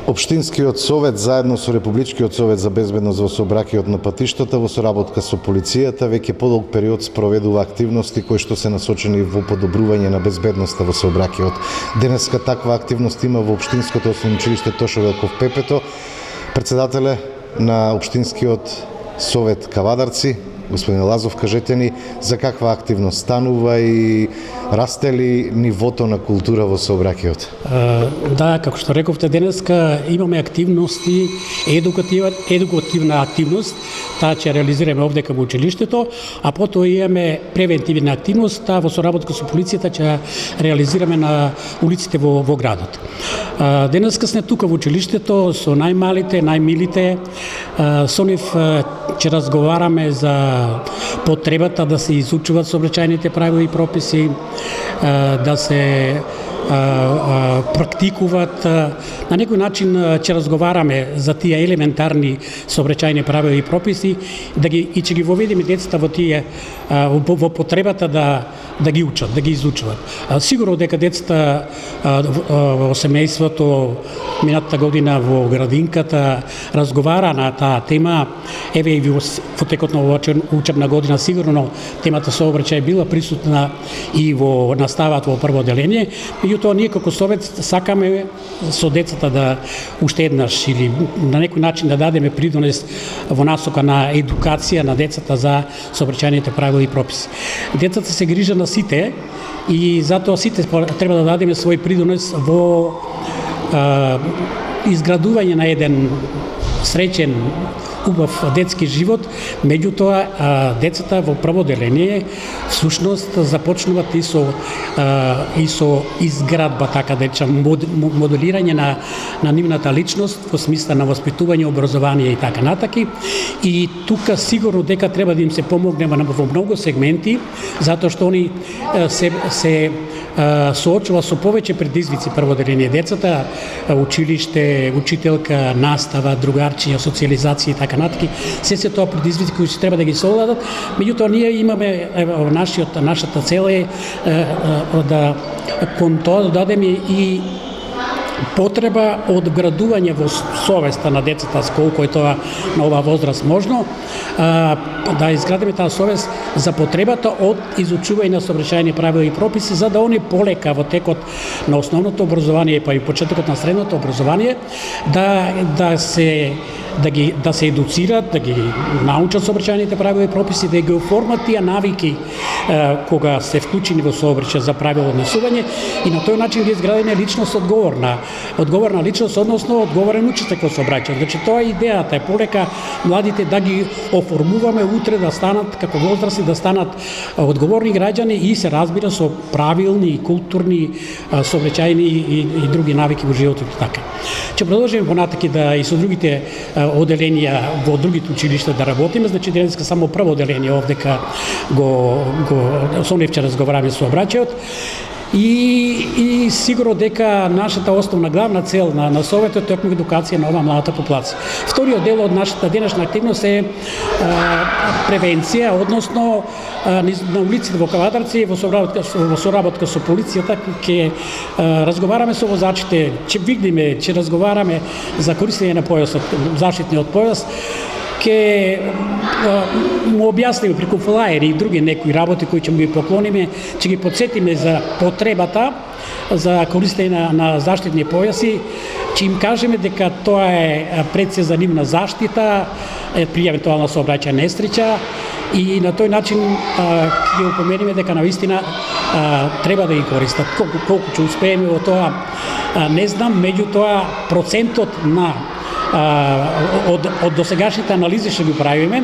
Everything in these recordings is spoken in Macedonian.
Општинскиот совет заедно со Републичкиот совет за безбедност во сообраќајот на патиштата во соработка со полицијата веќе подолг период спроведува активности кои што се насочени во подобрување на безбедноста во сообраќајот. Денеска таква активност има во Општинското основно училиште Тошо Велков Пепето. Председателе на Општинскиот совет Кавадарци, господин Лазов, кажете ни за каква активност станува и расте ли нивото на култура во сообраќајот? Да, како што рековте, денеска имаме активности, едукативна активност, таа ќе реализираме овде кај училиштето, а потоа имаме превентивна активност, таа во соработка со полицијата ќе реализираме на улиците во градот. Денеска сме тука во училиштето со најмалите, најмилите, со нив ќе разговараме за потребата да се изучуваат сообраќајните правила и прописи, да се практикуваат. На некој начин ќе разговараме за тие елементарни сообраќајни правила и прописи, и ќе ги воведеме децата во тие во потребата да ги учат, да ги изучуваат. Сигурно дека децата во семејството минатата година во градинката разговара на таа тема. Еве и во текот на оваа учебна година сигурно темата сообраќај била присутна и во наставата во прво оделение. Меѓутоа ние како совет сакаме со децата да уште еднаш или на некој начин да дадеме придонес во насока на едукација на децата за сообраќајните правила и прописи. Децата се грижат на сите и затоа сите треба да дадеме свој придонес во изградување на еден среќен, убав детски живот. Меѓутоа децата во прво оделение всушност започнуваат и со изградба, така да речам, моделирање на нивната личност во смисла на воспитување, образование и така натаки. И тука сигурно дека треба да им се помогне во многу сегменти, затоа што они се соочува со повеќе предизвици прво оделение. Децата, училиште, учителка, настава, другарчиња, социализација и така натаки, се тоа предизвици кои се треба да ги совладат. Меѓутоа ние имаме нашата цел е да кон тоа дадеме и потреба од градување во совеста на децата, сколку е тоа на оваа возраст можно, да изградиме таа совест за потребата од изучување на сообраќајни правила и прописи, за да они полека во текот на основното образование па и почетокот на средното образование да се едуцират, да ги научат сообраќајните правила и прописи, да ги оформат тие навики кога се вклучени во сообраќај за правилно однесување и на тој начин да изградиме личност одговорна личност, односно одговорен учесник во сообраќај. Значи тоа е идејата, е полека младите да ги оформуваме утре да станат како возрасни, да станат одговорни граѓани и се разбира со правилни и културни сообраќајни и други навики во животот така. Ќе продолжиме понатаки да и со другите оделенија во другите училишта да работиме, значи денеска само прво оделение овдека со нив ќе разговараме со обраќајот. И сигурно дека нашата основна главна цел на советот е токму едукација на оваа младата популација. Вториот дел од нашата денешна активност е превенција, односно на улиците во Кавадарци во соработка со полицијата ќе разговараме со возачите, ќе видиме, ќе разговараме за користење на појасот, заштитниот појас, ќе му објасниме преку флаери и други некои работи кои ќе му ги поклониме, ќе ги подсетиме за потребата за користење на заштитни појаси, ќе им кажеме дека тоа е пред се за нивна заштита при евентуална сообраќајна несреќа и на тој начин ќе ги упомениме дека навистина треба да ги користат. Колку ќе успееме во тоа не знам, меѓутоа процентот на од досегашните анализи што ги правиме,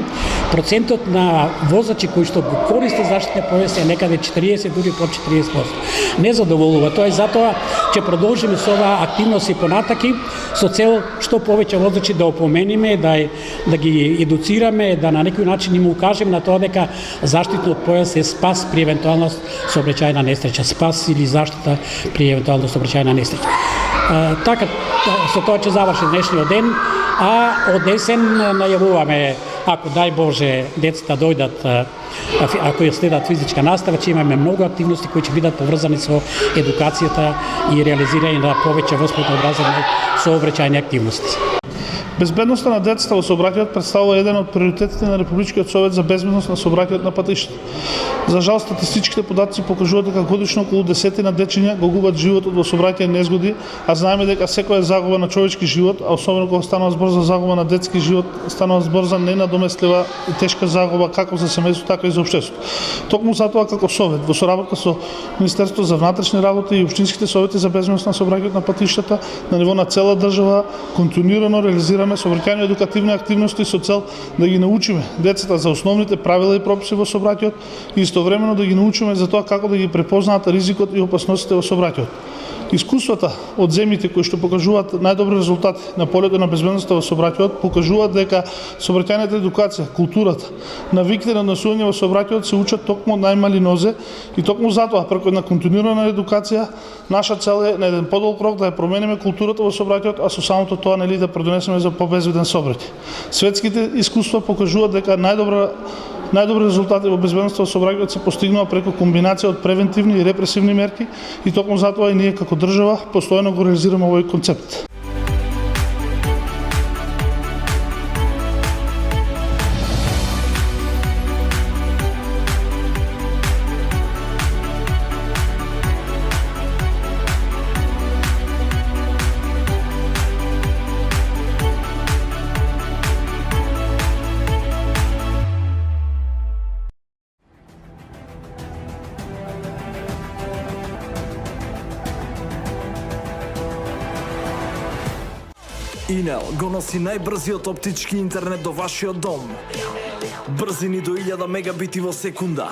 процентот на возачи кои што го користат заштитни појаси е некаде 40, дури под 40%. Не задоволува тоа и затоа ќе продолжиме со оваа активност и понатаки со цел што повеќе возачи да опомениме, да ги едуцираме, да на некој начин им укажеме на тоа дека заштитниот појас е спас при евентуална сообраќајна несреќа, спас или заштита при евентуална сообраќајна несреќа. Така, со тоа ќе заврши днешниот ден, а од есен најавуваме, ако дај Боже децата дојдат, ако ја следат физичка настава, ќе имаме многу активности кои ќе бидат поврзани со едукацијата и реализирање на повеќе воспитно образовни сообраќајни активности. Безбедноста на децата во сообраќајот представува еден од приоритетите на Републичкиот совет за безбедност на сообраќајот на патиштата. За жал, статистичките податоци покажуваат дека годишно околу 10 дечиња го губат животот во сообраќајни незгоди, а знаеме дека секоја загуба на човечки живот, а особено кога станува збор за загуба на детски живот, станува збор за ненадоместлива и тешка загуба како за семејството, така и за општеството. Токму затоа како совет, во соработка со Министерството за внатрешни работи и општинските совети за безбедност на сообраќајот на патиштата на ниво на цела држава континуирано реализираме сообраќајни едукативни активности со цел да ги научиме децата за основните правила и прописи во сообраќајот и истовремено да ги научиме за тоа како да ги препознаат ризикот и опасностите во сообраќајот. Искуствата од земјите кои што покажуваат најдобри резултати на полето на безбедноста во сообраќајот покажуваат дека сообраќајната едукација, културата, навиките на однесување во сообраќајот се учат токму од најмали нозе и токму затоа преку една континуирана едукација наша цел е на еден подолг рок да ја промениме културата во сообраќајот, а со самото тоа нели да продонесеме за побезбеден сообраќај. Светските искуства покажуваат дека најдобри резултати во безбедноста во сообраќајот се постигнува преку комбинација од превентивни и репресивни мерки и токму затоа и ние како држава постојано го реализираме овој концепт. Инел го носи најбрзиот оптички интернет до вашиот дом. Брзини до 1000 мегабити во секунда.